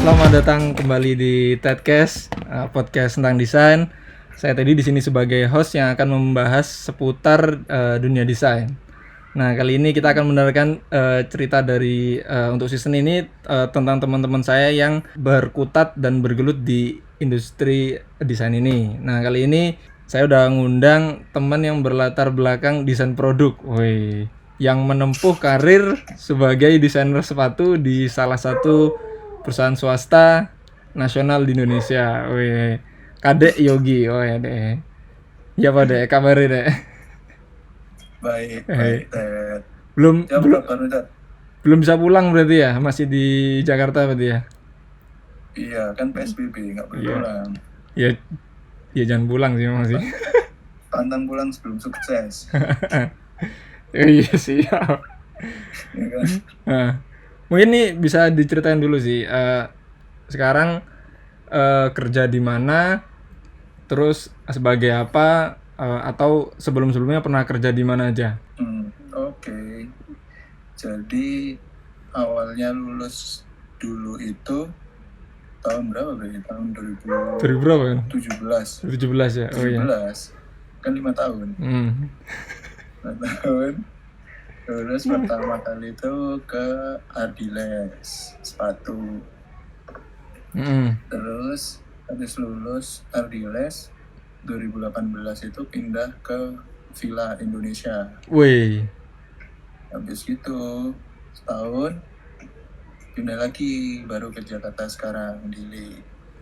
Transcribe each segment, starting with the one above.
Selamat datang kembali di TEDcast, podcast tentang desain. Saya tadi di sini sebagai host yang akan membahas seputar dunia desain. Nah, kali ini kita akan mendengarkan cerita dari untuk season ini tentang teman-teman saya yang berkutat dan bergelut di industri desain ini. Nah, kali ini saya udah ngundang teman yang berlatar belakang desain produk. Woi, yang menempuh karir sebagai desainer sepatu di salah satu perusahaan swasta nasional di Indonesia. Wih, Kadek Yogi. Oh ya deh. Ya Pak Dek, kabarin Dek. Baik, Ted. Belum Jam belum berapa nih, Ted? belum bisa pulang berarti ya? Masih di Jakarta berarti ya? Iya, kan PSBB, nggak boleh Iya. pulang. Ya, ya jangan pulang sih masih. Pantang pulang sebelum sukses, Iya sih. ya kan? Nah, mungkin nih bisa diceritain dulu sih. Sekarang kerja di mana? Terus sebagai apa? Atau sebelum-sebelumnya pernah kerja di mana aja? Oke. Jadi awalnya lulus dulu itu tahun berapa berarti? Tahun 2000 berapa kan? 2017. 2017 ya? Oh iya. 17, kan 5 tahun. 5 tahun. Lulus pertama kali itu ke Ardiles sepatu. Terus habis lulus Ardiles 2018 itu pindah ke Villa Indonesia. Wih. Habis itu setahun pindah lagi baru ke Jakarta sekarang di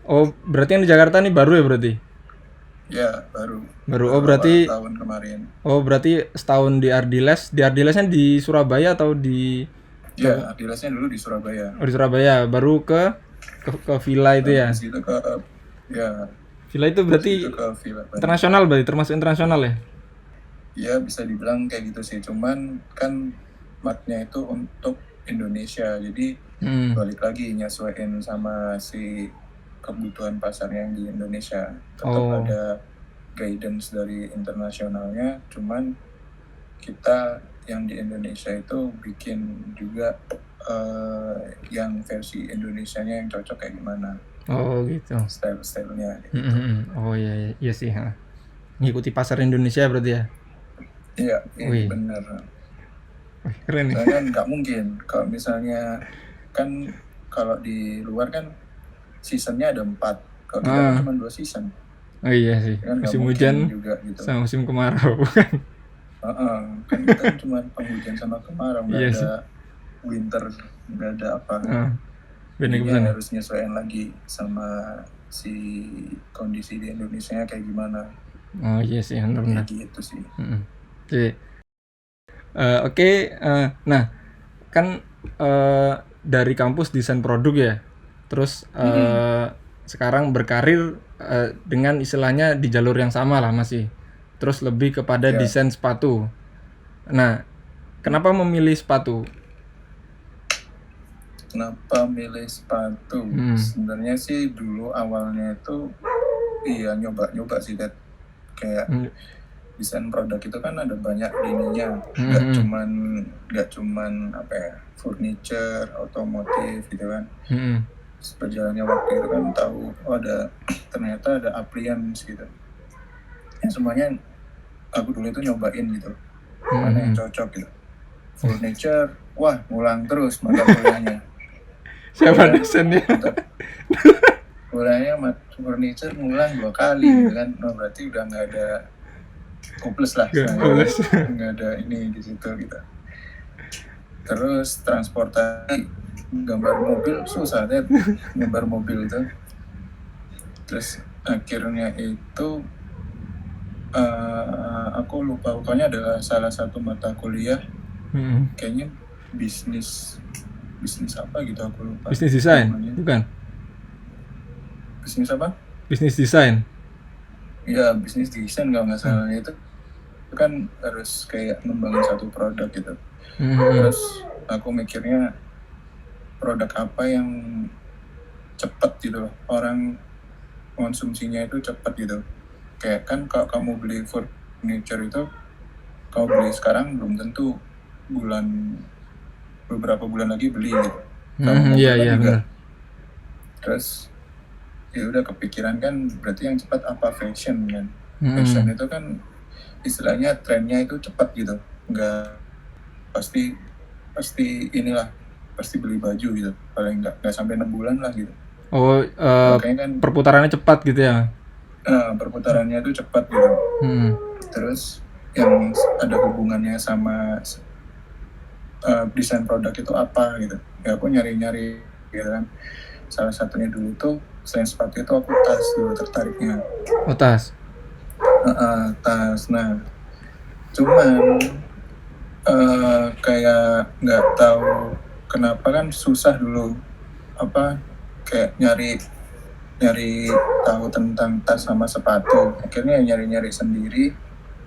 Oh, berarti yang di Jakarta nih baru ya berarti? ya baru Oh berarti awal tahun kemarin. Oh berarti setahun di Ardiles. Di Ardilesnya di Surabaya atau di Ya, Ardilesnya dulu di Surabaya. di Surabaya, baru ke Villa itu ya. Habis itu ke ya Villa itu berarti habis itu ke Villa Bandung. internasional, berarti termasuk internasional ya? Ya bisa dibilang kayak gitu sih, cuman kan marknya itu untuk Indonesia, jadi balik lagi nyesuaiin sama si kebutuhan pasarnya yang di Indonesia. Tetap ada guidance dari internasionalnya, cuman kita yang di Indonesia itu bikin juga yang versi Indonesianya yang cocok kayak gimana. Oh gitu. Style-stylenya. Oh iya, iya sih. Ngikuti pasar Indonesia berarti ya? Iya, bener. Wih, keren nih. Soalnya nggak mungkin kalau misalnya kan kalau di luar kan seasonnya ada 4, kalau kita kan cuma 2 season. Oh iya sih, Kan musim hujan juga gitu. sama musim kemarau. Kan kita kan cuma penghujan sama kemarau, nggak Iya ada winter, nggak ada apa. Bener Jadi bener. harus nyesuaiin lagi sama si kondisi di Indonesia kayak gimana. Oh iya sih, benar-benar. Gitu sih. Oke, nah kan dari kampus desain produk ya, terus sekarang berkarir dengan istilahnya di jalur yang sama lah masih, terus lebih kepada desain sepatu. Nah, kenapa memilih sepatu? Kenapa milih sepatu? Sebenarnya sih dulu awalnya itu iya nyoba-nyoba sih, Dad. Kayak desain produk itu kan ada banyak lininya, nggak cuman apa ya, furniture, otomotif gitu kan. Berjalannya waktu itu kan tahu ternyata ada appliance gitu. Ya semuanya aku dulu itu nyobain gitu, mana yang cocok gitu. Furniture, wah ngulang terus mata kuliahnya. Siapa dosennya? Kuliahnya furniture ngulang 2 kali gitu kan. Nah, berarti udah nggak ada hopeless lah, nggak ada ini di situ gitu. Terus transportasi, gambar mobil susah deh, gambar mobil itu. Terus akhirnya itu aku lupa, pokoknya adalah salah satu mata kuliah kayaknya bisnis apa gitu, aku lupa. Bisnis desain, bukan? Bisnis apa? Bisnis desain. Iya, bisnis desain kalau nggak salah. Itu kan harus kayak ngembangin satu produk gitu. Terus aku mikirnya produk apa yang cepat gitu loh, orang konsumsinya itu cepat gitu. Kayak kan kalau kamu beli furniture itu, kalau beli sekarang belum tentu beberapa bulan lagi beli gitu. Iya benar. Terus ya udah kepikiran kan, berarti yang cepat apa, fashion kan. Fashion itu kan istilahnya trennya itu cepat gitu, nggak pasti inilah, pasti beli baju gitu, paling nggak sampai 6 bulan lah gitu. Makanya kan perputarannya cepat gitu ya. Perputarannya itu cepat gitu. Terus yang ada hubungannya sama desain produk itu apa gitu ya, aku nyari gitu kan. Salah satunya dulu tuh selain sepatu itu aku tas dulu tertariknya. Tas. Tas. Nah cuman kayak nggak tahu kenapa kan susah dulu kayak nyari tahu tentang tas sama sepatu. Akhirnya nyari sendiri,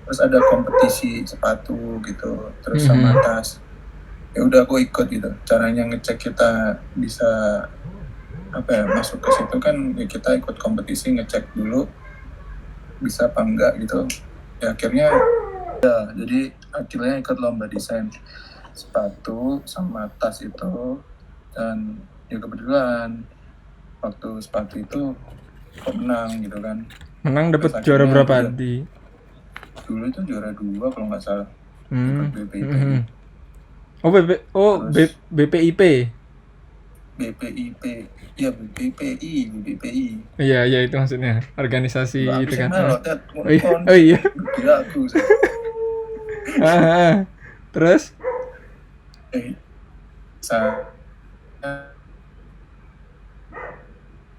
terus ada kompetisi sepatu gitu, terus sama tas. Ya udah aku ikut gitu. Caranya ngecek kita bisa masuk ke situ kan ya, kita ikut kompetisi, ngecek dulu bisa apa enggak gitu. Ya akhirnya ya, jadi akhirnya ikut lomba desain sepatu sama tas itu. Dan ya kebetulan waktu sepatu itu kok menang gitu kan. Menang dapat juara berapa di? Dulu itu juara 2 kalau nggak salah. BPIP. BPIP. BPIP. Ya BPI. Iya itu maksudnya organisasi itu kan. Iya. Gila aku. Terus?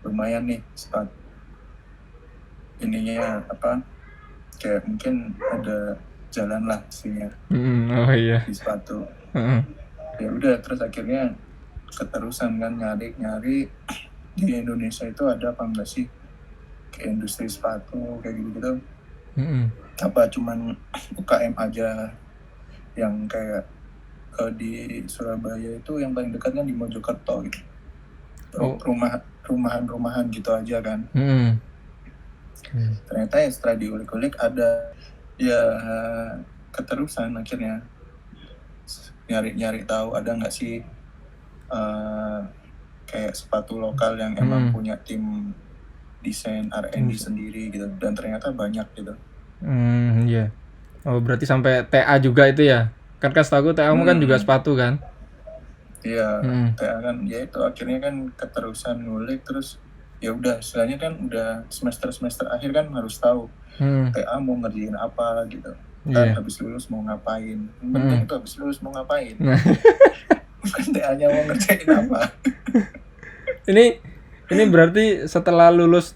Lumayan nih sepatu. Ininya kayak mungkin ada jalan lah sihnya. Di sepatu. Ya udah, terus akhirnya keterusan kan nyari di Indonesia itu ada apa enggak sih kayak industri sepatu kayak gitu. Apa cuman UKM aja yang kayak di Surabaya itu yang paling dekat kan di Mojokerto gitu. Rumahan gitu aja kan. Ternyata ya setelah diulik-ulik ada ya keterusan, akhirnya nyari tahu ada nggak sih kayak sepatu lokal yang emang punya tim desain R&D sendiri gitu, dan ternyata banyak gitu. Iya. Berarti sampai TA juga itu ya? Kan setahu TA mu kan juga sepatu kan? Iya, TA kan ya itu akhirnya kan keterusan ngulik, terus ya udah istilahnya kan udah semester akhir kan harus tahu TA mau ngerjain apa gitu. Kan habis lulus mau ngapain. Penting itu habis lulus mau ngapain. Bukan TA-nya mau ngerjain apa. Ini berarti setelah lulus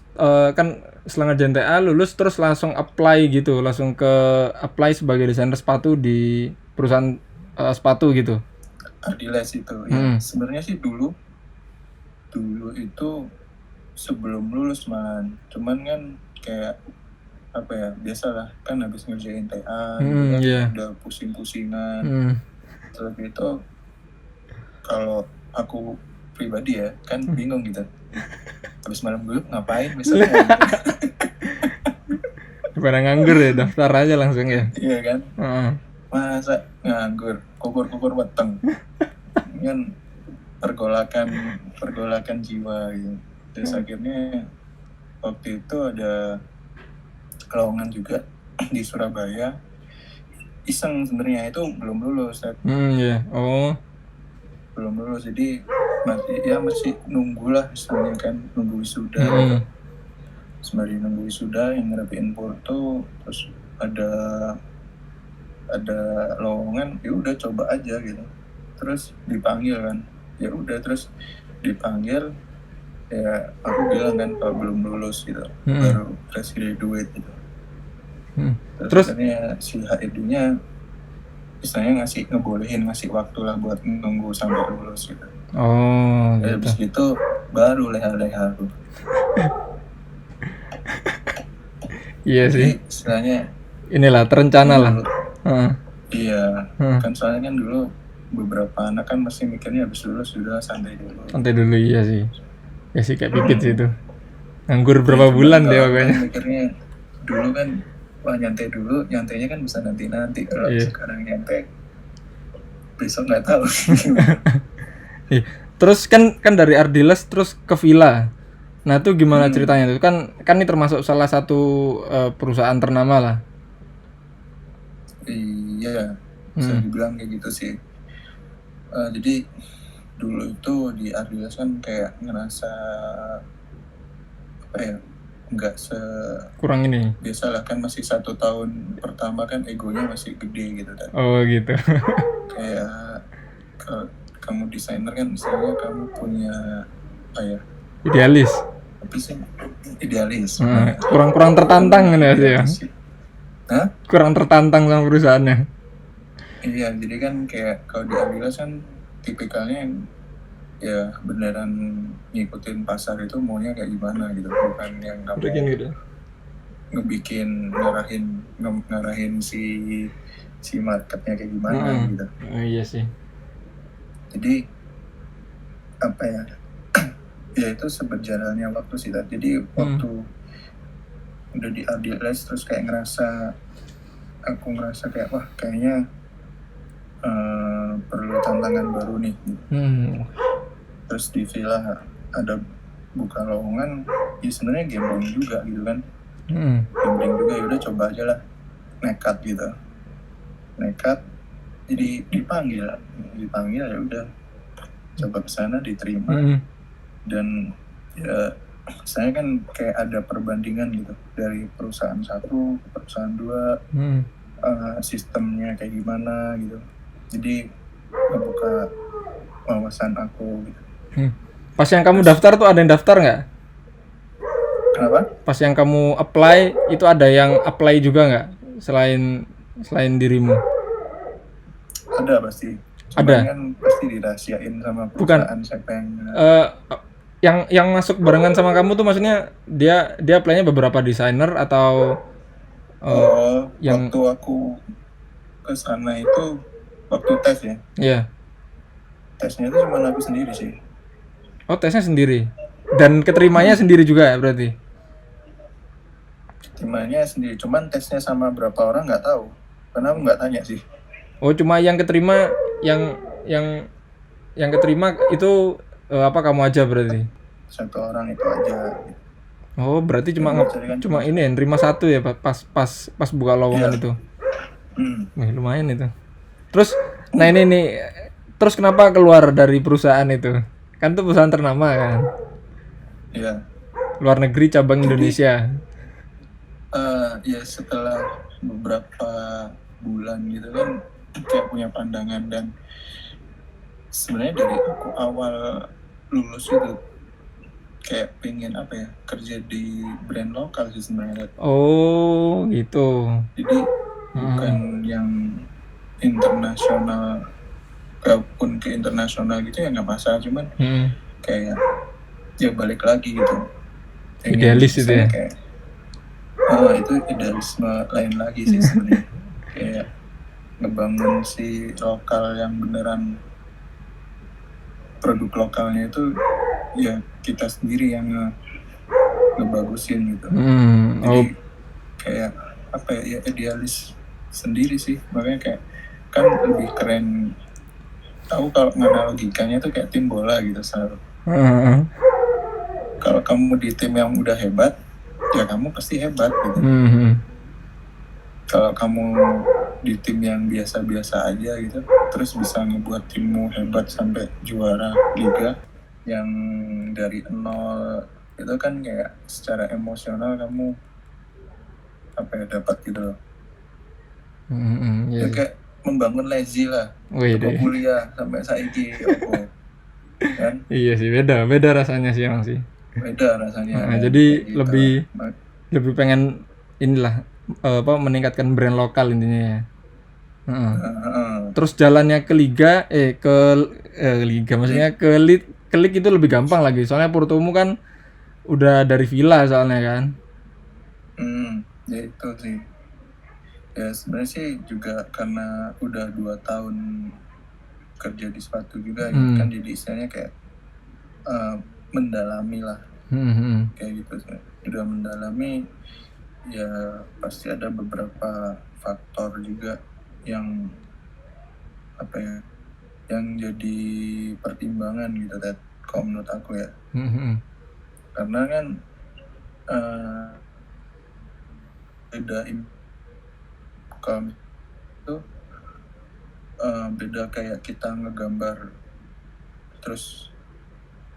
kan setelah ngerjain TA lulus terus langsung apply gitu, langsung ke apply sebagai desainer sepatu di perusahaan sepatu gitu. Ardiles itu ya. Sebenarnya sih dulu itu sebelum lulus man, cuman kan kayak biasalah kan habis ngerjain TA gitu kan, udah pusing-pusingan. Terus itu kalau aku pribadi ya kan bingung gitu, habis malam gue ngapain misalnya. Pada nganggur ya, daftar aja langsung ya. Iya kan. Masa nganggur, kukur weteng kan, pergolakan jiwa gitu. Terus akhirnya waktu itu ada lowongan juga di Surabaya, iseng sebenarnya, itu belum lulus. Belum lulus, jadi masih nunggu lah misalnya kan, nunggu wisuda. Sembari nunggu wisuda yang ngerapiin foto, terus ada lowongan, ya udah coba aja gitu. Terus dipanggil kan, ya udah terus dipanggil, ya aku bilang kan kalau belum lulus gitu, baru fresh graduate gitu. Terus akhirnya si HRD-nya misalnya ngebolehin ngasih waktu lah buat nunggu sampai lulus gitu. Gitu. Habis gitu baru leha-leha aku. Iya sih. Jadi istilahnya inilah terencana lah. Iya. Kan soalnya kan dulu beberapa anak kan masih mikirnya habis lulus sudah santai dulu. Santai dulu, iya sih. Ya sih kayak Pipit sih itu. Nganggur berapa bulan deh pokoknya. Mikirnya dulu kan wah nyantai dulu, nyantainya kan bisa nanti. Kalau sekarang nyantai besok nggak tahu. Terus kan dari Ardiles terus ke Villa. Nah, itu gimana ceritanya tuh? Kan ini termasuk salah satu perusahaan ternama lah. Iya, bisa dibilang kayak gitu sih. Jadi dulu itu di Ardiles kan kayak ngerasa apa ya, nggak kurang ini. biasalah kan masih 1 tahun pertama kan egonya masih gede gitu kan. Oh gitu. Kayak kalau kamu desainer kan misalnya kamu punya apa ya, Idealis. apa sih, idealis. Kurang tertantang kan ya sih ya. Hah? Kurang tertantang sama perusahaannya. Iya, jadi kan kayak kalau di Ardiles kan tipikalnya yang ya beneran ngikutin pasar itu maunya kayak gimana gitu, bukan yang kamu Gitu. ngebikin ngarahin si marketnya kayak gimana gitu. Iya sih. Jadi apa ya, ya itu seberjalannya waktu sih. Jadi waktu udah di Ardiles terus kayak aku ngerasa kayak wah kayaknya perlu tantangan baru nih. Terus di Villa ada buka lowongan, ya sebenarnya gambling juga gitu kan. Gambling juga, ya udah coba aja lah, nekat gitu. Nekat, jadi dipanggil ya udah coba kesana diterima. Dan ya saya kan kayak ada perbandingan gitu dari perusahaan 1 ke perusahaan 2, sistemnya kayak gimana gitu. Jadi ngebuka wawasan aku gitu. Pas yang kamu daftar tuh ada yang daftar nggak? Kenapa? Pas yang kamu apply itu ada yang apply juga nggak selain dirimu? Ada pasti. Ada. Kan pasti dirahasiain sama perusahaan. Siapa yang masuk barengan sama kamu tuh maksudnya dia apply-nya beberapa desainer atau yang waktu aku ke sana itu waktu tes ya. Iya. Tesnya itu cuma aku sendiri sih. Oh, tesnya sendiri. Dan keterimanya sendiri juga berarti. Keterimanya sendiri, cuman tesnya sama berapa orang nggak tahu. Karena aku nggak tanya sih. Oh, cuma yang keterima yang keterima itu apa kamu aja berarti? 1 orang itu aja. Oh, berarti cuma ini yang nerima 1 ya pas buka lowongan itu. Lumayan itu. Terus nah ini nih, terus kenapa keluar dari perusahaan itu? Kan itu perusahaan ternama kan? Iya. Luar negeri cabang Indonesia. Ya setelah beberapa bulan gitu kan kayak punya pandangan, dan sebenarnya dari aku awal lulus itu kayak pengen apa ya, kerja di brand lokal sih sebenarnya. Oh gitu. Jadi bukan yang internasional, kalaupun ke internasional gitu ya nggak masalah, cuman kayak ya balik lagi gitu. Idealis itu ya. Kayak, itu idealisme lain lagi sih sebenarnya. Kayak ngebangun si lokal yang beneran produk lokalnya itu ya kita sendiri yang ngebagusin gitu. Jadi kayak apa ya, idealis sendiri sih, makanya kayak kan lebih keren. Tahu kalau nganalogikannya tuh kayak tim bola gitu selalu. Kalau kamu di tim yang udah hebat, ya kamu pasti hebat gitu. Kalau kamu di tim yang biasa-biasa aja gitu, terus bisa ngebuat timmu hebat sampai juara liga yang dari 0, itu kan kayak secara emosional kamu apa ya, dapat gitu loh. Ya kayak membangun lazy lah. Kuliah sampai saiki kan? Iya sih, beda rasanya sih emang sih. Beda rasanya. Nah, jadi gitu. lebih pengen inilah meningkatkan brand lokal intinya ya. Terus jalannya ke liga liga maksudnya ke league itu lebih gampang lagi, soalnya Portomu kan udah dari Villa soalnya kan. Ya itu sih. Ya sebenarnya sih juga karena udah 2 tahun kerja di sepatu juga kan, jadi istilahnya kayak mendalami lah. Kayak gitu sih. Udah mendalami, ya pasti ada beberapa faktor juga yang apa ya, yang jadi pertimbangan gitu Ted, kalau menurut aku ya. Karena kan beda income itu beda kayak kita ngegambar terus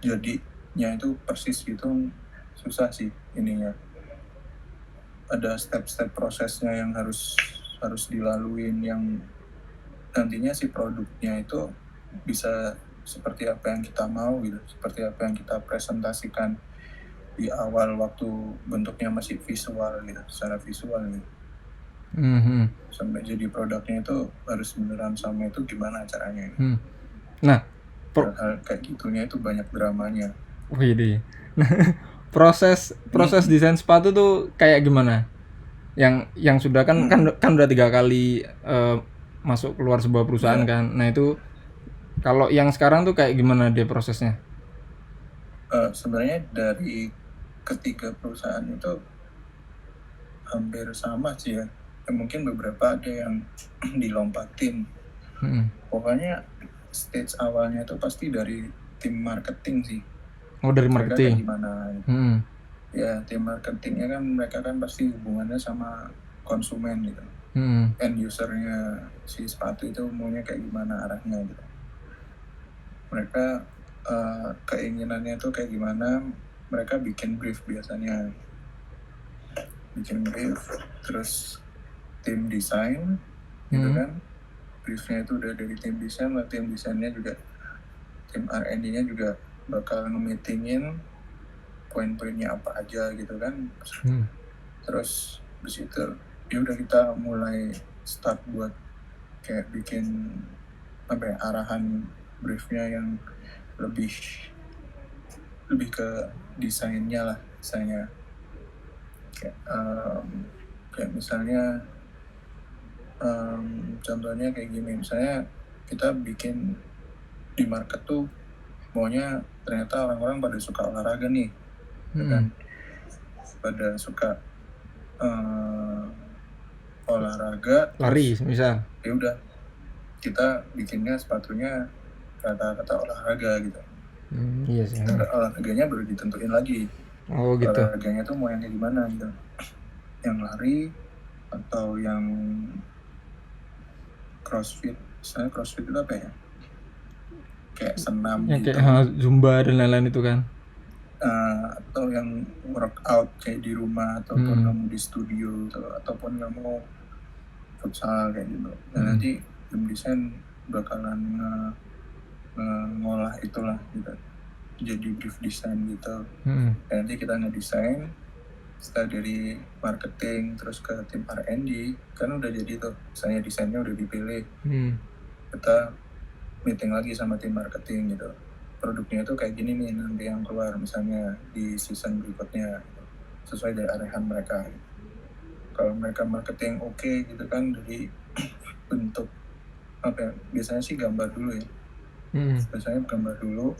jadinya itu persis gitu, susah sih ininya. Ada step-step prosesnya yang harus dilaluin, yang nantinya si produknya itu bisa seperti apa yang kita mau gitu, seperti apa yang kita presentasikan di awal waktu bentuknya masih visual gitu, secara visual gitu. Sampai jadi produknya itu harus beneran sama itu gimana caranya gitu. Nah, hal kayak gitunya itu banyak dramanya. Wih, nah, proses desain sepatu tuh kayak gimana? Yang sudah kan udah 3 kali masuk keluar sebuah perusahaan kan. Nah itu kalau yang sekarang tuh kayak gimana dia prosesnya? Sebenarnya dari ketiga perusahaan itu hampir sama sih ya. Mungkin beberapa ada yang dilompatin. Pokoknya stage awalnya itu pasti dari tim marketing sih. Oh, dari marketing. Gimana? Ya, tim marketingnya kan mereka kan pasti hubungannya sama konsumen gitu. End usernya si sepatu itu maunya kayak gimana arahnya gitu. Mereka keinginannya tuh kayak gimana, mereka bikin brief biasanya. Terus tim desain gitu kan, briefnya itu udah dari tim desain, tim desainnya juga, tim R&D-nya juga bakal nge-meetingin poin-poinnya apa aja gitu kan. Terus disitu ya udah kita mulai start buat kayak bikin apa ya, arahan briefnya yang lebih ke desainnya lah, misalnya kayak misalnya contohnya kayak gini, misalnya kita bikin di market tuh maunya ternyata orang-orang pada suka olahraga nih, kan? Pada suka olahraga, lari misal. Ya udah kita bikinnya sepatunya kata-kata olahraga gitu. Iya sih. Olahraganya baru ditentuin lagi. Oh gitu. Olahraganya tuh mau yang kayak gimana gitu, yang lari atau yang crossfit. Misalnya crossfit itu apa ya, kayak senam yang gitu, kayak zumba dan lain-lain itu kan. atau yang workout kayak di rumah, ataupun kamu di studio, ataupun kamu futsal kayak gitu. Dan nanti tim desain bakalan ngolah itulah gitu, jadi brief design gitu. Dan nanti kita ngedesain, setelah dari marketing terus ke tim R&D kan udah jadi tuh, misalnya desainnya udah dipilih, kita meeting lagi sama tim marketing gitu, produknya itu kayak gini nih nanti yang keluar misalnya di season berikutnya, sesuai dari arahan mereka. Kalau mereka marketing oke gitu kan, dari bentuk apa ya, biasanya sih gambar dulu ya. Biasanya gambar dulu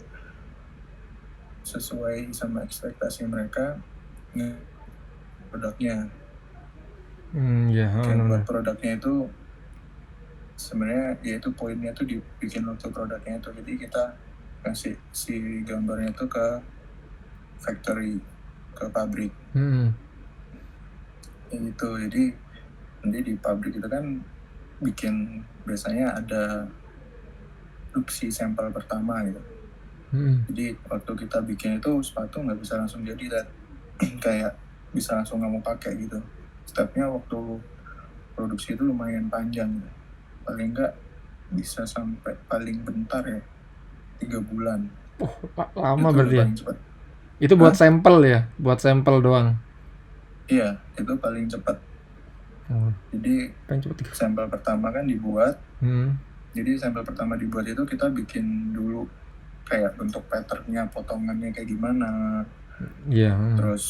sesuai sama ekspektasi mereka, produknya. Buat produknya itu sebenarnya ya itu poinnya tuh dibikin waktu produknya itu. Jadi kita kasih si gambarnya tuh ke factory, ke pabrik. Gitu. Jadi nanti di pabrik itu kan bikin, biasanya ada produksi sampel pertama gitu. Jadi waktu kita bikin itu sepatu nggak bisa langsung jadi kayak bisa langsung kamu pakai gitu. Stepnya waktu produksi itu lumayan panjang gitu. Paling nggak bisa sampai paling bentar ya 3 bulan. Lama berarti ya? Itu buat sampel ya? Buat sampel doang? Iya, itu paling cepat. Jadi sampel pertama kan dibuat. Jadi sampel pertama dibuat itu kita bikin dulu kayak bentuk patternnya, potongannya kayak gimana. Terus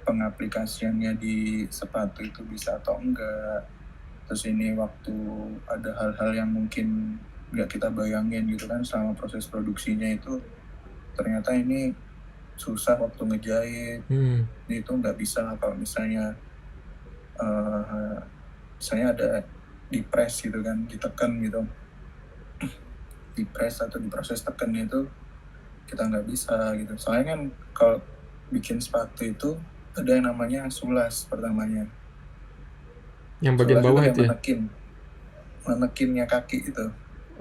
pengaplikasiannya di sepatu itu bisa atau enggak. Terus ini waktu ada hal-hal yang mungkin nggak kita bayangin gitu kan selama proses produksinya itu, ternyata ini susah waktu ngejahit. Itu nggak bisa kalau misalnya misalnya ada di press gitu kan, ditekan gitu, di press atau di proses tekannya itu kita nggak bisa gitu. Soalnya kan kalau bikin sepatu itu ada yang namanya sulas pertamanya. Yang bagian Sulas bawah itu itu yang ya. menekinnya kaki itu.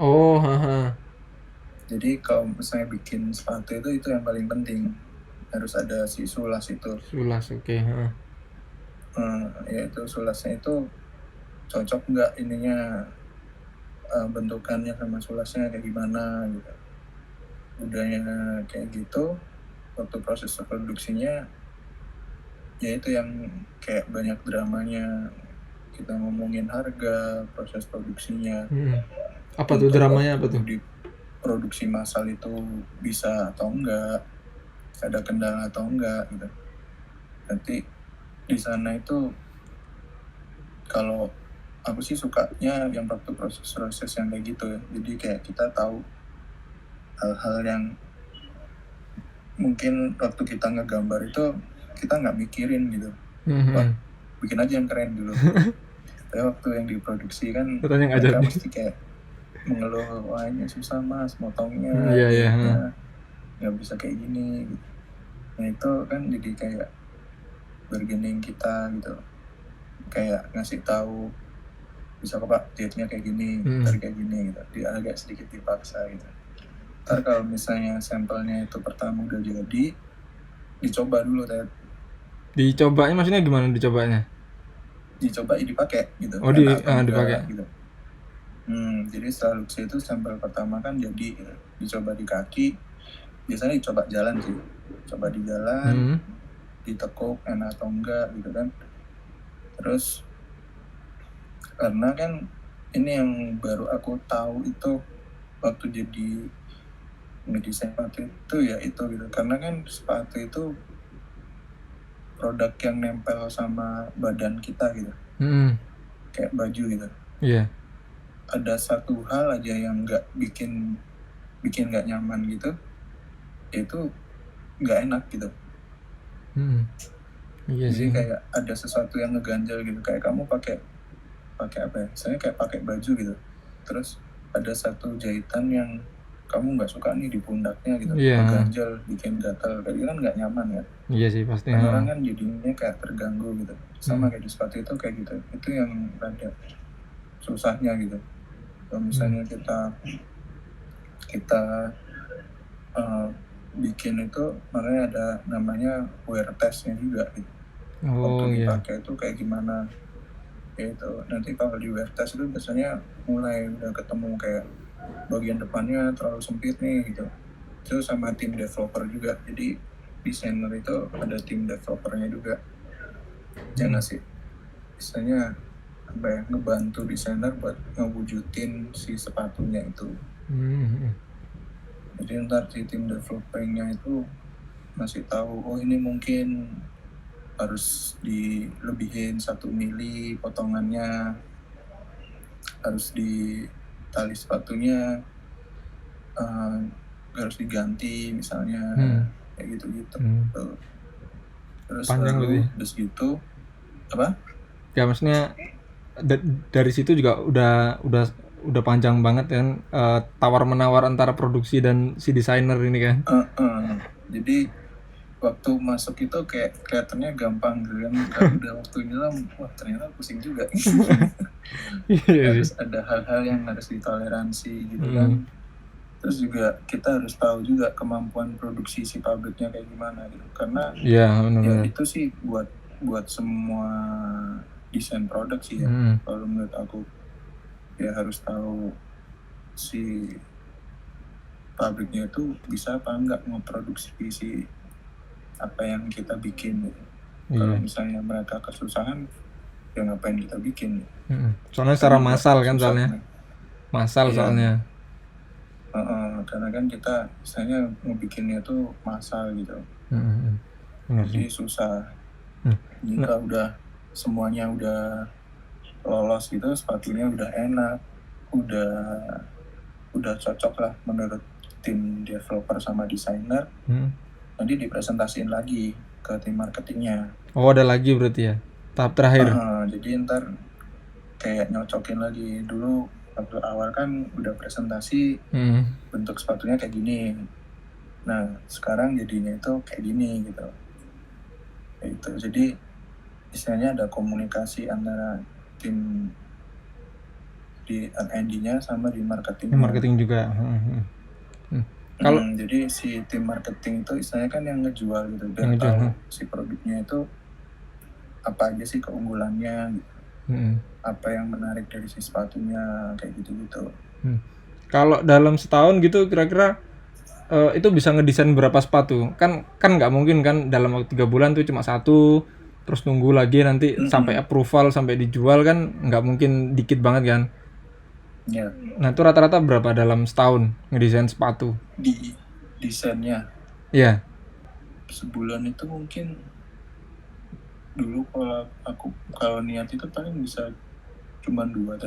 Oh, haha. Jadi kalau misalnya bikin sepatu itu yang paling penting, harus ada si sulas itu. Sulas, oke. Heeh. Ya itu sulasnya itu cocok nggak ininya, bentukannya sama sulasnya kayak gimana gitu. Udahnya kayak gitu, waktu proses produksinya ya itu yang kayak banyak dramanya, kita ngomongin harga, proses produksinya. Apa tuh dramanya, apa tuh? Di produksi massal itu bisa atau enggak, ada kendala atau enggak gitu. Nanti di sana itu kalau aku sih sukanya yang waktu proses yang kayak gitu ya. Jadi kayak kita tahu hal-hal yang mungkin waktu kita ngegambar itu kita nggak mikirin gitu. Wah, bikin aja yang keren dulu. Tapi waktu yang diproduksi kan mereka mesti kayak mengeluh, wah ini susah mas motongnya, nggak bisa kayak gini gitu. Nah itu kan jadi kayak bargaining kita gitu, kayak ngasih tahu bisa kok pak jahitnya kayak gini, tarik kayak gini gitu. Dia agak sedikit dipaksa gitu. Ntar kalau misalnya sampelnya itu pertama udah jadi, dicoba dulu Ted. Dicobanya maksudnya gimana dicobanya? Dicoba dipakai gitu. Oh, dipakai gitu. Jadi setelah luxe itu sampel pertama kan jadi gitu. Dicoba di kaki, biasanya dicoba jalan sih, coba di jalan, ditekuk enak atau enggak gitu kan. Terus karena kan ini yang baru aku tahu itu waktu jadi ngedesain sepatu itu ya itu gitu, karena kan sepatu itu produk yang nempel sama badan kita gitu, kayak baju gitu. Ada satu hal aja yang nggak bikin nggak nyaman gitu, itu nggak enak gitu. Jadi kayak ada sesuatu yang ngeganjel gitu, kayak kamu pakai apa ya, misalnya kayak pakai baju gitu, terus ada satu jahitan yang kamu nggak suka nih di pundaknya gitu, ngeganjel, bikin gatal, kayak gitu kan nggak nyaman ya. Iya sih pasti. Orang kan jadinya kayak terganggu gitu, sama kayak di sepatu itu kayak gitu. Itu yang rada susahnya gitu. Kalau misalnya kita bikin itu, makanya ada namanya wear testnya juga gitu. Waktu dipakai itu kayak gimana gitu. Nanti kalau di wear test itu biasanya mulai udah ketemu kayak bagian depannya terlalu sempit nih gitu. Itu sama tim developer juga. Jadi desainer itu ada tim developernya juga. Jangan sih, misalnya apa ya, ngebantu desainer buat ngewujudin si sepatunya itu. Jadi ntar si tim developernya itu masih tahu, oh ini mungkin harus dilebihin 1 mili potongannya, harus di tali sepatunya harus diganti misalnya, kayak gitu-gitu. Terus panjang baru terus gitu apa? Ya maksudnya dari situ juga udah panjang banget kan, tawar menawar antara produksi dan si desainer ini kan. Jadi waktu masuk itu kayak kelihatannya gampang gitu kan, kalau udah waktunya lah, wah ternyata pusing juga. Harus ada hal-hal yang harus ditoleransi gitu kan. Terus juga kita harus tahu juga kemampuan produksi si pabriknya kayak gimana gitu, karena ya itu sih buat semua desain produk sih ya. Kalau menurut aku ya harus tahu si pabriknya itu bisa apa enggak memproduksi si apa yang kita bikin gitu. Kalau misalnya mereka kesusahan, ya ngapain kita bikin? Soalnya secara massal kan, soalnya. Karena kan kita misalnya ngebikinnya tuh massal gitu. Jadi susah. Jika udah semuanya udah lolos gitu, sepatunya udah enak, udah cocok lah menurut tim developer sama desainer. Nanti dipresentasiin lagi ke tim marketingnya. Oh, ada lagi berarti ya tahap terakhir. Jadi ntar kayak nyocokin lagi dulu waktu awal kan udah presentasi bentuk sepatunya kayak gini. Nah sekarang jadinya itu kayak gini gitu. Itu jadi istilahnya ada komunikasi antara tim di R&D-nya sama di marketingnya. Marketing juga. Kalau jadi si tim marketing itu istilahnya kan yang ngejual gitu, biar tahu si produknya itu apa aja sih keunggulannya, gitu. Apa yang menarik dari si sepatunya kayak gitu-gitu. Kalau dalam setahun gitu kira-kira itu bisa ngedesain berapa sepatu? Kan nggak mungkin kan dalam waktu 3 bulan tuh cuma satu, terus nunggu lagi nanti sampai approval sampai dijual kan nggak mungkin dikit banget kan? Ya. Nah itu rata-rata berapa dalam setahun ngedesain sepatu? Di desainnya? Iya. Sebulan itu mungkin dulu kalau niat itu paling bisa cuma 2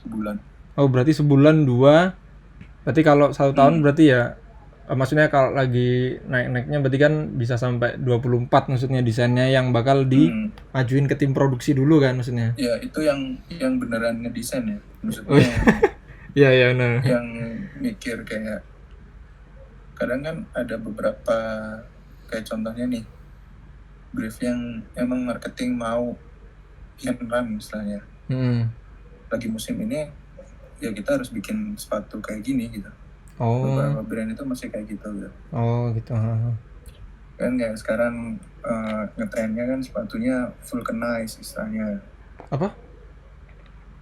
sebulan. Oh berarti sebulan 2. Berarti kalau 1 tahun berarti ya maksudnya kalau lagi naik-naiknya berarti kan bisa sampai 24 maksudnya desainnya yang bakal dimajuin ke tim produksi dulu kan maksudnya. Ya itu yang beneran ngedesain ya maksudnya. Iya benar. Yang mikir kayak kadang kan ada beberapa kayak contohnya nih brief yang emang marketing mau run misalnya. Lagi musim ini ya kita harus bikin sepatu kayak gini gitu. Beberapa brand itu masih kayak gitu. Oh gitu. Kan kayak sekarang ngetrennya kan sepatunya vulcanize istilahnya. Apa?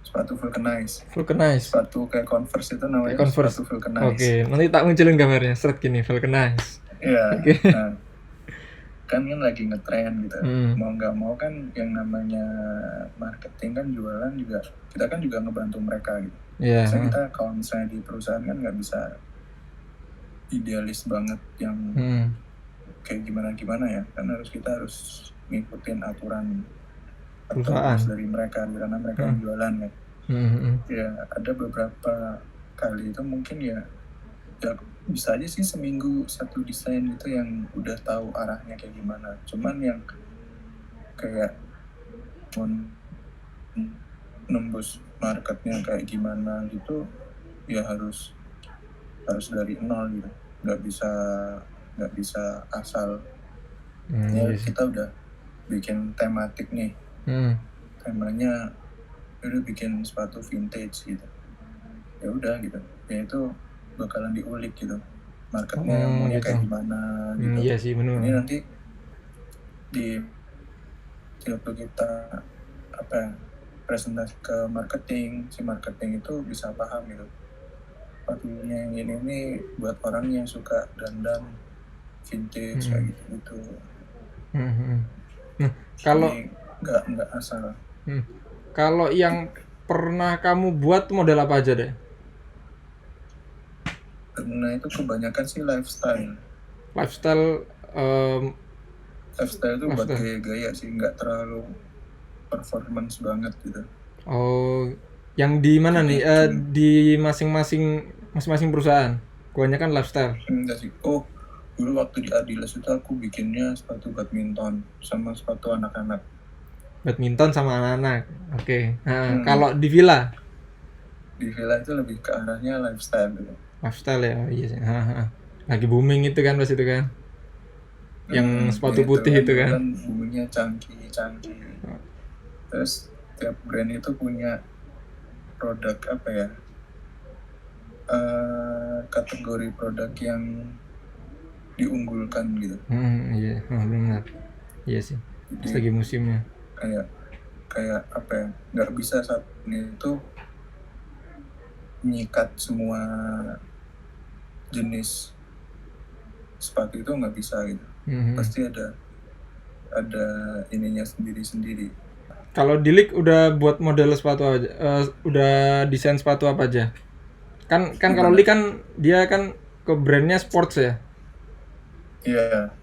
Sepatu vulcanize. Vulcanize. Sepatu kayak Converse itu namanya Converse. sepatu vulcanize. Oke, nanti tak munculin gambarnya, seret gini, vulcanize. Iya. Nah, kan lagi ngetren gitu. Mau nggak mau kan yang namanya marketing kan jualan juga, kita kan juga ngebantu mereka gitu. Iya. Misalnya kita kalau misalnya di perusahaan kan nggak bisa idealis banget yang kayak gimana ya, kan kita harus ngikutin aturan perusahaan dari mereka karena mereka yang jualan kan. Ya ada beberapa kali itu mungkin ya bisa aja sih seminggu satu desain itu yang udah tahu arahnya kayak gimana. Cuman yang kayak nembus marketnya kayak gimana gitu ya harus dari nol gitu. Nggak bisa asal. Ya kita udah bikin tematik nih. Temanya udah bikin sepatu vintage gitu. Ya udah gitu. Ya itu bakalan diulik gitu. Marketnya maunya gitu. Kayak gimana gitu. Iya sih benar. Ini nanti di waktu kita presentasi ke marketing, si marketing itu bisa paham gitu. Sepatunya yang ini buat orang yang suka dandan vintage kayak gitu. Nah, kalau nggak asal. Kalau yang pernah kamu buat model apa aja deh? Karena itu kebanyakan sih lifestyle. Lifestyle itu buat gaya-gaya sih, nggak terlalu performance banget gitu. Oh, yang di mana nih? Di masing-masing perusahaan. Kebanyakan lifestyle. Enggak sih. Oh, dulu waktu di Adidas itu aku bikinnya sepatu badminton sama sepatu anak-anak. Badminton sama anak-anak. Oke. Nah, kalau di Villa? Di Villa itu lebih ke arahnya lifestyle gitu. Lifestyle ya, iya sih. Lagi booming itu kan pas itu kan. Yang sepatu putih itu kan. Boomingnya canggih. Terus tiap brand itu punya produk kategori produk yang diunggulkan gitu. Iya, benar. Iya sih. Lagi musimnya. Kayak nggak bisa saat ini itu menyikat semua jenis sepatu itu nggak bisa gitu. Pasti ada ininya sendiri. Kalau Dilik udah buat model sepatu aja, udah desain sepatu apa aja? Kan kalau Lik kan dia kan ke brandnya sports ya? Iya.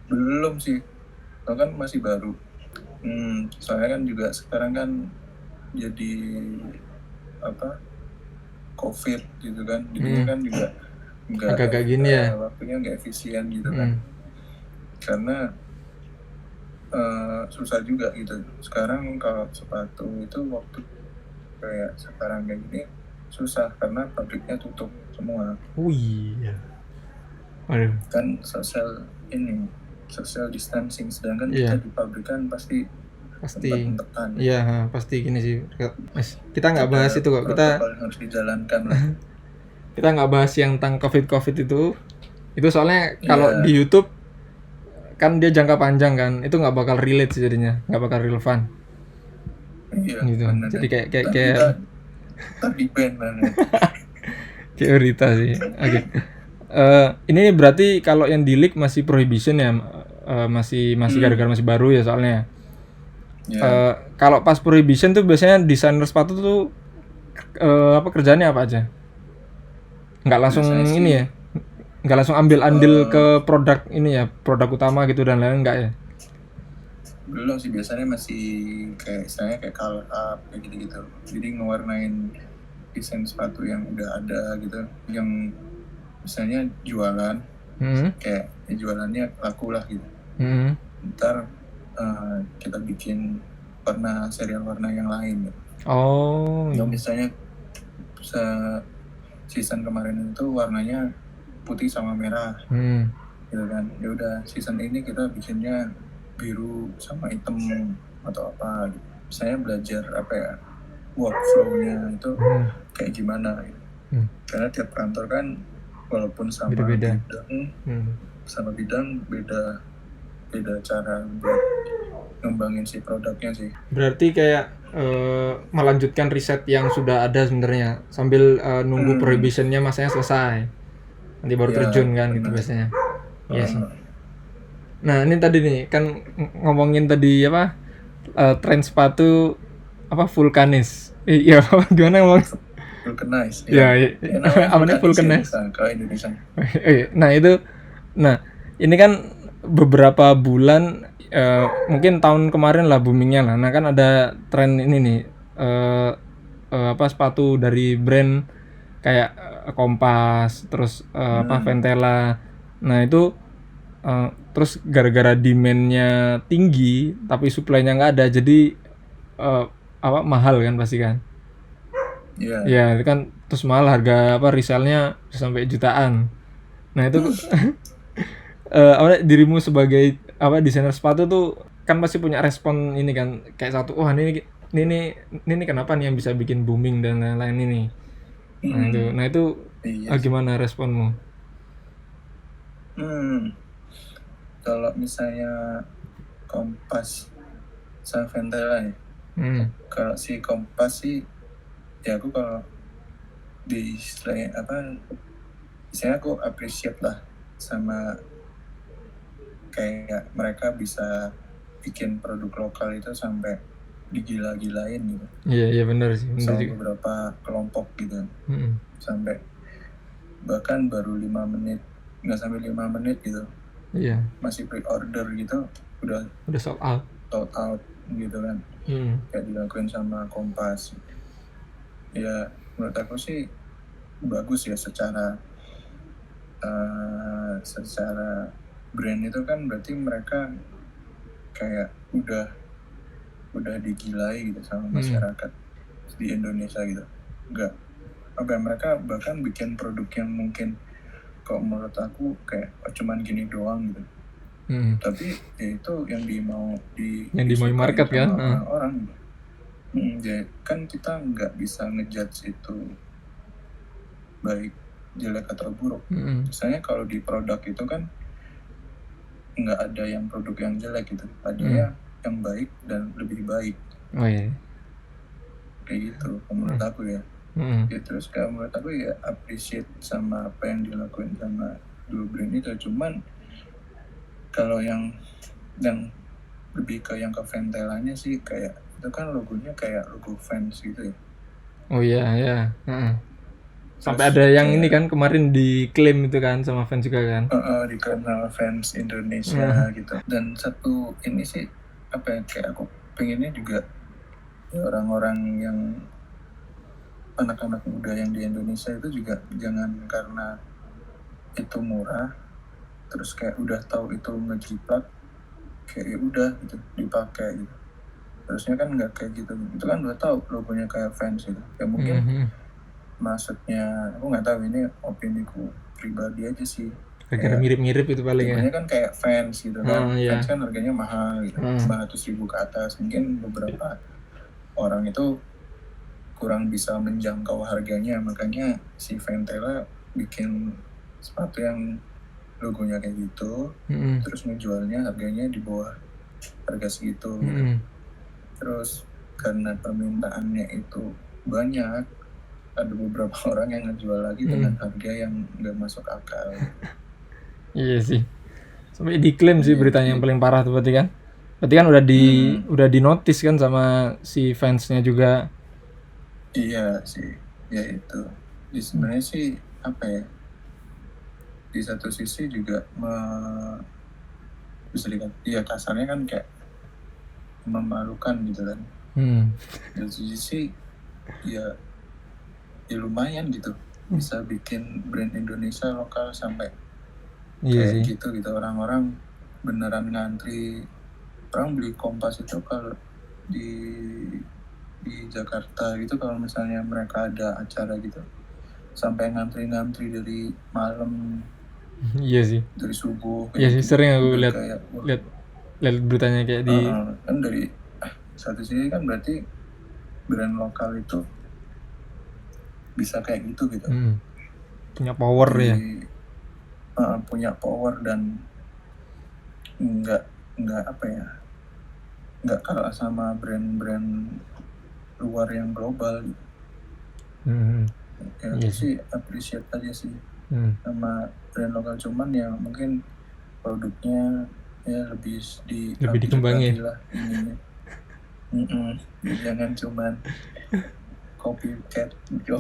Belum sih, kan masih baru. Soalnya kan juga sekarang kan jadi COVID gitu kan, jadinya kan juga agak gini ya. Waktunya nggak efisien gitu kan. Karena susah juga gitu. Sekarang kalau sepatu itu waktu kayak sekarang kayak gini susah karena pabriknya tutup semua. Oh iya. Waduh. Kan social distancing, sedangkan Iya. kita di pabrik kan pasti tempat-tempatan. Iya, pasti gini sih. Mas, kita nggak bahas itu kok. Protokol yang harus dijalankan lah. Kita nggak bahas yang tentang COVID itu. Itu soalnya kalau Iya. di YouTube kan dia jangka panjang kan, itu nggak bakal relate sih jadinya, nggak bakal relevan. Iya, Gitu. bener. Jadi kayak tadi band banget. kayak berita sih. Oke. Ini berarti kalau yang di leak masih prohibition ya, masih gara-gara masih baru ya soalnya. Ya. Kalau pas prohibition tuh biasanya desainer sepatu tuh apa kerjaannya apa aja? Nggak langsung Biasanya sih, ini ya, nggak langsung ambil andil ke produk ini ya, produk utama gitu dan lain-lain, nggak ya? belum sih, biasanya masih kayak istilahnya kayak color up kayak gitu-gitu. Jadi ngewarnain desain sepatu yang udah ada gitu, yang misalnya jualan, kayak ya jualannya laku lah gitu. Ntar kita bikin serial warna yang lain gitu. Oh. Yang misalnya season kemarin itu warnanya putih sama merah, gitu kan. Ya udah season ini kita bikinnya biru sama hitam atau apa gitu. Saya belajar apa ya, workflow-nya itu kayak gimana gitu. Karena tiap kantor kan walaupun sama Beda-beda. bidang beda cara buat ngembangin si produknya sih. Berarti kayak melanjutkan riset yang sudah ada sebenarnya sambil nunggu prohibitionnya masanya selesai, nanti baru terjun kan gitu biasanya. Iya sih. Nah ini tadi nih kan ngomongin tadi apa tren sepatu apa vulkanis. Iya gimana ngomong? Vulcanize. Ya, apa nih vulcanize? Kalau Indonesia. Nah itu, ini kan beberapa bulan mungkin tahun kemarin lah boomingnya lah. Nah kan ada tren ini nih apa sepatu dari brand kayak Kompas, terus apa Ventela. Nah itu terus gara-gara demand-nya tinggi tapi supply-nya nggak ada, jadi apa mahal kan pasti kan. Iya. Ya itu kan terus mahal, harga apa resellnya sampai jutaan. Nah itu apa dirimu sebagai apa desainer sepatu tuh kan pasti punya respon ini kan, kayak satu wah ini kenapa nih yang bisa bikin booming dan lain-lain ini. Nah itu gimana responmu? Kalau misalnya Kompas sama Ventela ya, kalau si Kompas sih ya aku kalau di misalnya aku appreciate lah sama kayak mereka bisa bikin produk lokal itu sampai digila-gilain gitu. Iya benar sih. Sama beberapa kelompok gitu. Sampai bahkan baru 5 menit, nggak sampai 5 menit gitu. Iya. Masih pre-order gitu, udah sold out gitu kan. Kayak dilakuin sama Kompas. Ya menurut aku sih bagus ya secara brand itu kan, berarti mereka kayak udah digilai gitu sama masyarakat di Indonesia gitu. Enggak apa, mereka bahkan bikin produk yang mungkin kalau menurut aku kayak cuman gini doang gitu. Tapi ya itu yang dimau market kan orang. Jadi kan kita nggak bisa ngejudge itu baik, jelek atau buruk. Misalnya kalau di produk itu kan nggak ada yang produk yang jelek gitu, ada yang baik dan lebih baik. Oh iya. Kayak gitu menurut aku ya. Ya, terus kayak menurut aku ya appreciate sama apa yang dilakuin sama dua brand itu. Cuman kalau yang lebih ke yang ke Ventelanya sih, kayak itu kan logonya kayak logo fans gitu ya. Oh iya. Sampai ada yang ini kan kemarin diklaim itu kan sama fans juga kan. Diklaim sama fans Indonesia gitu. Dan satu ini sih apa ya, kayak aku pengennya juga ya orang-orang yang anak-anak muda yang di Indonesia itu juga jangan karena itu murah terus kayak udah tahu itu ngejiplak kayak ya udah gitu dipakai gitu. Harusnya kan nggak kayak gitu. Itu kan udah tahu logonya kayak Vans gitu. Ya mungkin maksudnya aku nggak tahu, ini opiniku pribadi aja sih. Agar mirip-mirip itu paling ya. Logonya kan kayak Vans gitu kan. Iya. Vans kan harganya mahal gitu, 500.000 ke atas. Mungkin beberapa orang itu kurang bisa menjangkau harganya, makanya si Ventela bikin sepatu yang logonya kayak gitu, terus ngejualnya harganya di bawah harga segitu gitu. Terus karena permintaannya itu banyak, ada beberapa orang yang ngejual lagi dengan harga yang nggak masuk akal. Iya sih, sampai diklaim sih beritanya yang paling parah tuh berarti kan. Berarti kan udah di notice kan sama si fansnya juga. Iya sih, ya itu. Sebenarnya sih apa ya? Di satu sisi juga bisa dikatakan, ya kasarnya kan kayak memalukan gitu kan. Di satu sisi ya lumayan gitu, bisa bikin brand Indonesia lokal sampai kayak gitu. Orang-orang beneran ngantri. Orang beli Kompas itu kalau di Jakarta gitu, kalau misalnya mereka ada acara gitu, sampai ngantri dari malam. Iya sih, dari subuh. Iya sih, sering aku lihat beritanya kayak di kan dari satu sisi kan berarti brand lokal itu bisa kayak gitu. punya power ya. Punya power dan nggak apa ya, nggak kalah sama brand-brand luar yang global gitu. Ya sih appreciate aja sih sama brand lokal, cuman ya mungkin produknya ya lebih dikembangin lah ininya. Jangan cuman copycat gitu.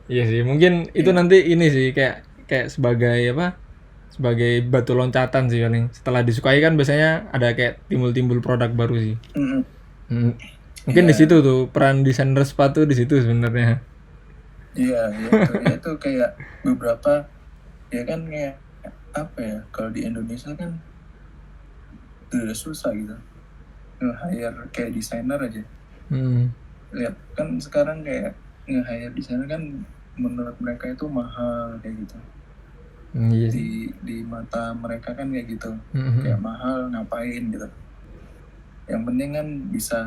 Iya sih, mungkin itu nanti ini sih kayak sebagai apa? Sebagai batu loncatan sih paling. Setelah disukai kan biasanya ada kayak timbul produk baru sih. Mungkin di situ tuh peran desainer sepatu di situ sebenarnya. Iya, itu kayak beberapa ya kan, kayak apa ya, kalau di Indonesia kan udah susah gitu nge-hire kayak desainer aja. Lihat kan sekarang kayak nge-hire desainer kan menurut mereka itu mahal kayak gitu. Di mata mereka kan kayak gitu, kayak mahal, ngapain gitu. Yang penting kan bisa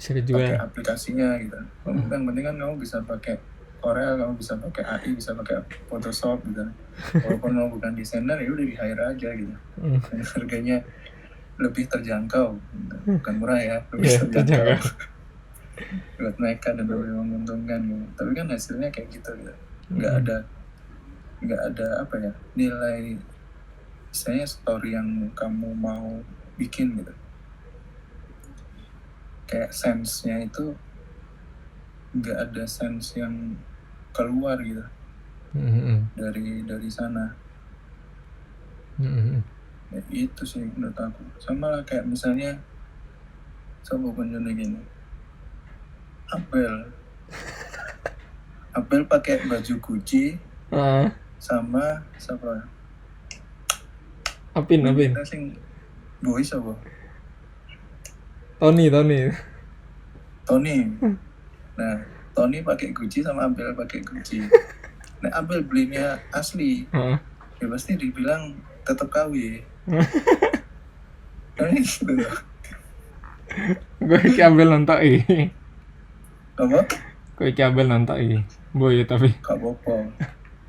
pakai aplikasinya gitu. Yang penting kan kamu bisa pakai Corel, kamu bisa pakai AI, bisa pakai Photoshop gitu. Walaupun kamu bukan desainer, ya udah di-hire aja gitu. Dan harganya lebih terjangkau, bukan murah ya, lebih terjangkau buat mereka dan lebih menguntungkan gitu. Tapi kan hasilnya kayak gitu gitu. Nggak ada apa ya, nilai, misalnya story yang kamu mau bikin gitu, kayak sense-nya itu nggak ada sense yang keluar gitu dari sana. Ya, itu sih menurut aku. Sama lah kayak misalnya coba contohnya gini, Abel pakai baju Gucci sama siapa? Apin. Boy siapa? Tony. Nah, Tony pakai Gucci sama Abel pakai Gucci. Nah, Abel belinya asli, ya pasti dibilang tetap KW. Nah, gitu. Gue iki Abel nonton Apa? Gue iki Abel nonton Boy tapi. Gak apa-apa.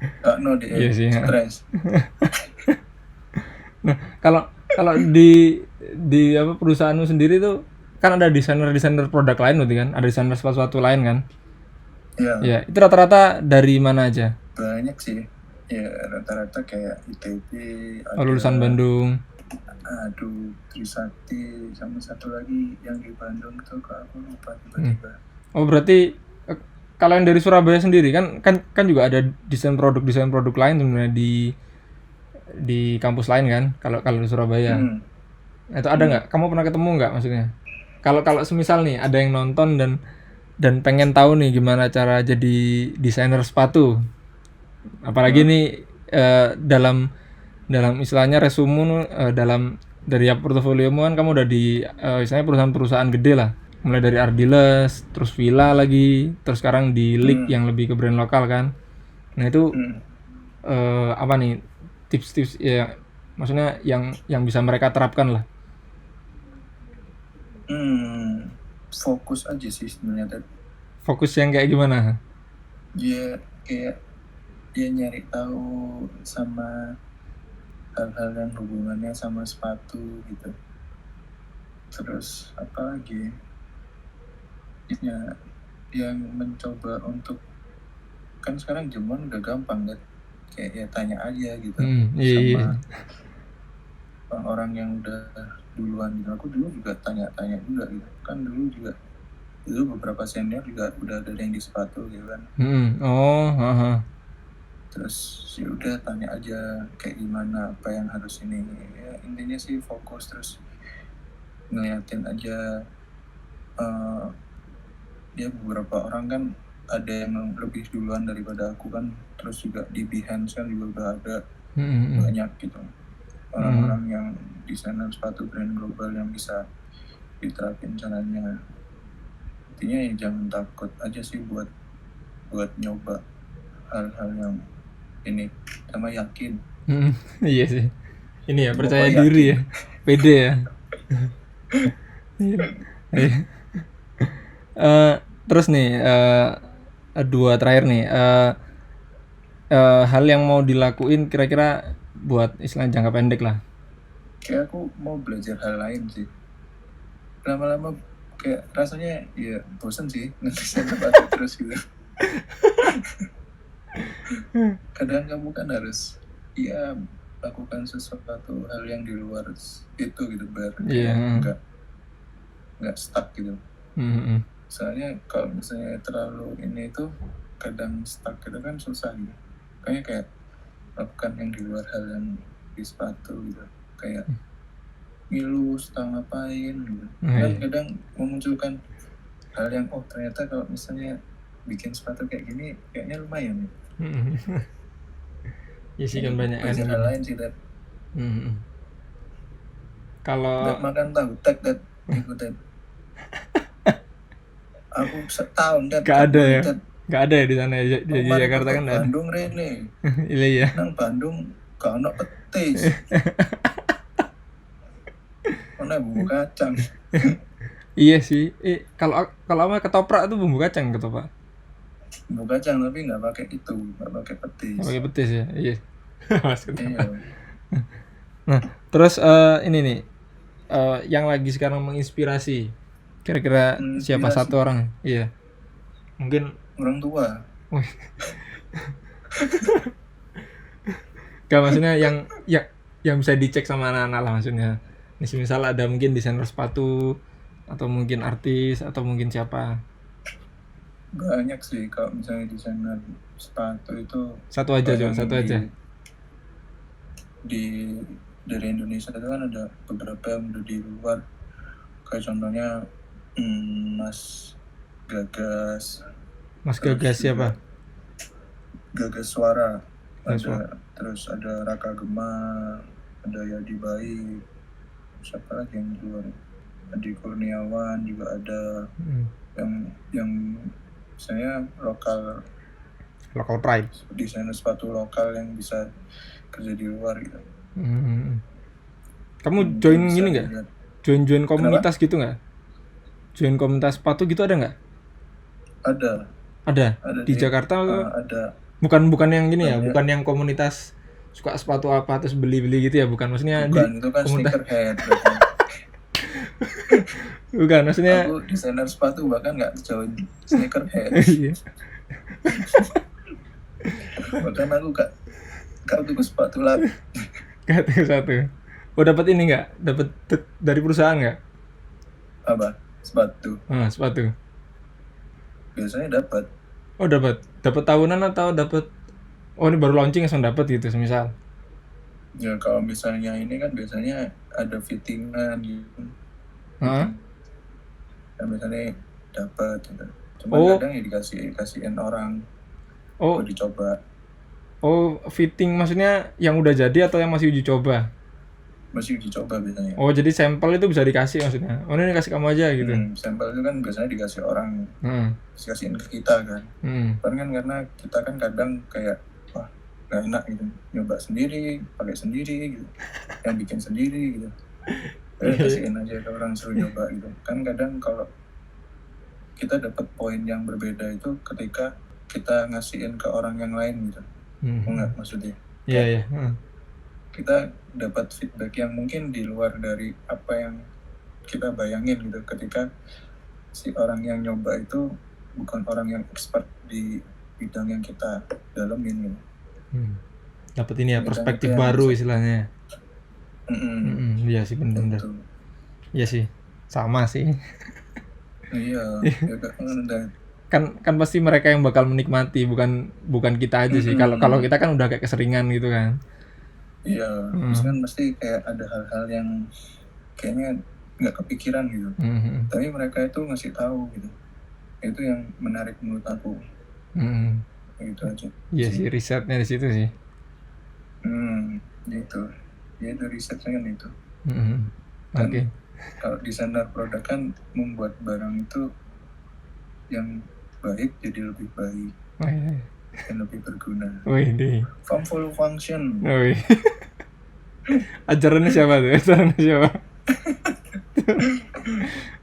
Gak no deh. Iya sih. Stres. Nah, kalau di apa perusahaanmu sendiri tuh kan ada desainer produk lain berarti kan, ada desainer sepatu lain kan? Iya. Ya, itu rata-rata dari mana aja? Banyak sih. Ya rata-rata kayak ITB. Lulusan Bandung. Trisakti, sama satu lagi yang di Bandung tuh, aku lupa tiba-tiba. Oh berarti kalau yang dari Surabaya sendiri kan juga ada desain produk lain sebenarnya di kampus lain kan, kalau di Surabaya. Itu ada nggak? Kamu pernah ketemu nggak maksudnya? Kalau semisal nih ada yang nonton dan pengen tahu nih gimana cara jadi desainer sepatu, apalagi nih dalam istilahnya resume dalam dari portofoliomu kan kamu udah di misalnya perusahaan-perusahaan gede lah, mulai dari Ardiles, terus Villa lagi, terus sekarang di League yang lebih ke brand lokal kan. Nah itu apa nih tips-tips ya, maksudnya yang bisa mereka terapkan lah. Fokus aja sih sebenarnya Ted. Fokus yang kayak gimana? Dia kayak dia nyari tahu sama hal-hal yang hubungannya sama sepatu gitu. Terus apa lagi ya, yang mencoba untuk, kan sekarang zaman udah gampang kan, kayak ya tanya aja gitu Iya. sama orang yang udah duluan gitu. Aku dulu juga tanya-tanya juga gitu kan, dulu juga itu beberapa senior juga udah ada yang di sepatu gitu kan. Terus ya udah tanya aja kayak gimana, apa yang harus ini ya, intinya sih fokus, terus ngeliatin aja ya beberapa orang kan ada yang lebih duluan daripada aku kan, terus juga di Behance kan juga udah ada banyak gitu orang-orang yang desainer sepatu brand global yang bisa diterapin caranya. Intinya ya jangan takut aja sih buat nyoba hal-hal yang ini, sama yakin. Iya sih, ini ya percaya Pokoknya diri yakin. ya, pede ya. Terus nih dua terakhir nih, hal yang mau dilakuin kira-kira buat istilah jangka pendek lah. Kayak aku mau belajar hal lain sih, lama-lama kayak rasanya ya bosan sih ngedesain sepatu terus gitu. Kadang kamu kan harus ya lakukan sesuatu hal yang di luar itu gitu, biar nggak stuck gitu. Soalnya kalau misalnya terlalu ini itu kadang stuck gitu kan susah gitu. Kayak lakukan yang di luar hal yang di sepatu gitu, kayak ngilus tentang ngapain gitu. Kan kadang memunculkan hal yang ternyata kalau misalnya bikin sepatu kayak gini kayaknya lumayan ya. Iya sih kan banyak kan. Hal lain sih Dad. Kalau makan tahu tek Dad ikutin. Aku setahun Dad. Gak ada ya. Gak ada ya di sana ya, di Jakarta kan ada. Bandung Rene. Iya. Nang Bandung gak ono petis. Ono bumbu kacang. Iya sih. Kalau apa ketoprak tuh bumbu kacang ketoprak. Bumbu kacang tapi nggak pakai itu, nggak pakai petis. Nggak pakai petis ya. Iya. Nah terus ini nih yang lagi sekarang menginspirasi. Kira-kira siapa satu orang? Iya. Mungkin orang tua. Gak, maksudnya yang bisa dicek sama anak-anak lah maksudnya. Misal ada mungkin desainer sepatu atau mungkin artis atau mungkin siapa. Banyak sih kalau misalnya desainer sepatu itu. Satu aja. Dari Indonesia itu kan ada beberapa yang udah di luar. Kayak contohnya Mas Gagas. Mas Gagas siapa? Gagas Suara. Terus ada Raka Gemar, ada Yadi Baik, siapa lagi yang di luar? Adi Kurniawan juga ada. Yang saya lokal pride, desainer sepatu lokal yang bisa kerja di luar gitu. Kamu join gini nggak? Join komunitas. Kenapa? Gitu nggak? Join komunitas sepatu gitu ada nggak? Ada di Jakarta. Ada. Bukan yang gini ya, bukan yang komunitas suka sepatu apa terus beli gitu ya, bukan, maksudnya bukan, itu kan sneakerhead. Bukan, maksudnya aku desainer sepatu bahkan nggak join sneakerhead. Bahkan aku gak tuku sepatu lagi. Gak tuku sepatu. Dapat ini nggak? Dapat dari perusahaan nggak? Apa? Sepatu. Sepatu. Biasanya dapat. Dapat tahunan atau dapat? Ini baru launching langsung dapat gitu, semisal. Ya kalau misalnya ini kan biasanya ada fittingan gitu. Ya misalnya dapat gitu. Cuma kadang ya dikasihin orang. Buat dicoba. Fitting maksudnya yang udah jadi atau yang masih uji coba? masih dicoba biasanya. Oh, jadi sampel itu bisa dikasih maksudnya? Oh, ini kasih kamu aja gitu? Sampel itu kan biasanya dikasih orang, dikasihin ke kita kan. Kan karena kita kan kadang kayak, wah gak enak gitu, nyoba sendiri, pakai sendiri gitu, yang bikin sendiri gitu. Kasihin aja ke orang suruh nyoba gitu. Kan kadang kalau kita dapat poin yang berbeda itu ketika kita ngasihin ke orang yang lain gitu. Enggak maksudnya? Iya. Kita dapat feedback yang mungkin di luar dari apa yang kita bayangin gitu ketika si orang yang nyoba itu bukan orang yang expert di bidang yang kita dalemin gitu. Dapat ini ya, perspektif baru istilahnya. Iya sih, benar. Iya sih, sama sih. Iya. kan pasti mereka yang bakal menikmati, bukan kita aja sih. Kalau kita kan udah kayak keseringan gitu kan. Iya, terus kan pasti kayak ada hal-hal yang kayaknya nggak kepikiran gitu. Tapi mereka itu ngasih tahu gitu. Itu yang menarik menurut aku. Gitu aja. Iya sih, risetnya di situ sih. Gitu. Ya itu risetnya kan itu. Oke. Kalau desainer produk kan membuat barang itu yang baik jadi lebih baik. Dan lebih berguna. Full function. Ajarannya siapa tuh?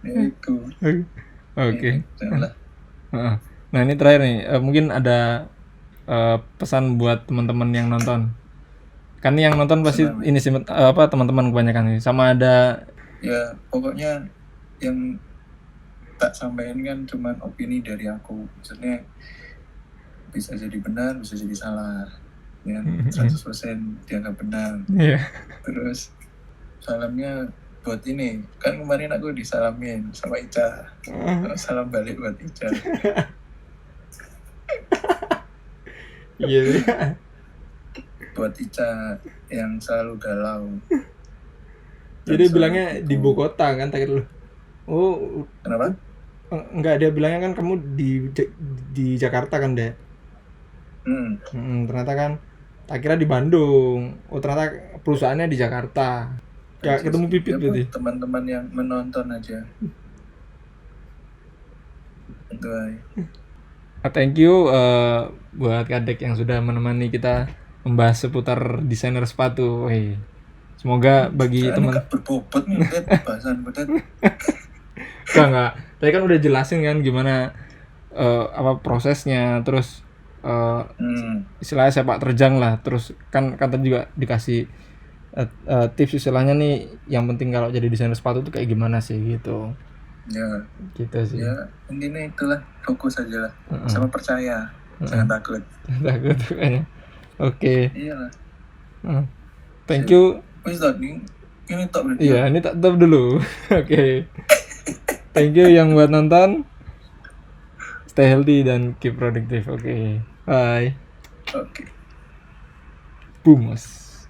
Ya itu. Oke. Nah, ini terakhir nih, mungkin ada pesan buat teman-teman yang nonton. Kan yang nonton pasti ini sih teman-teman kebanyakan nih. Sama ada ya pokoknya yang tak sampaikan kan cuma opini dari aku. Maksudnya bisa jadi benar, bisa jadi salah. Ya, 100% dianggap benar. Terus salamnya buat ini. Kan kemarin aku disalamin sama Ica. Salam balik buat Ica. Iya. Buat Ica yang selalu galau. Jadi bilangnya di Bogota kan tadi lu. Oh, kenapa? Enggak, dia bilangnya kan kamu di Jakarta kan, Dek. Ternyata kan tak kira di Bandung. Oh, ternyata perusahaannya di Jakarta. Ya, ketemu Pipit berarti. Teman-teman yang menonton aja. Itu aja. Thank you buat Kadek yang sudah menemani kita membahas seputar desainer sepatu. Semoga bagi teman berbobot nih bahasan betet. Enggak. Tadi kan udah jelasin kan gimana apa prosesnya, terus istilahnya sepak terjang lah, terus kan kata juga dikasih tips istilahnya nih, yang penting kalau jadi desainer sepatu tuh kayak gimana sih gitu. Ya. Gitu sih. Ya intinya itulah, fokus aja lah, sama percaya, jangan takut. Takut kayaknya. Oke. Iyalah. Thank you. Ini top berarti. Iya, ini top dulu. Oke. Thank you yang buat nonton. Stay healthy dan keep productive. Oke. Bye. Oke. Boomers.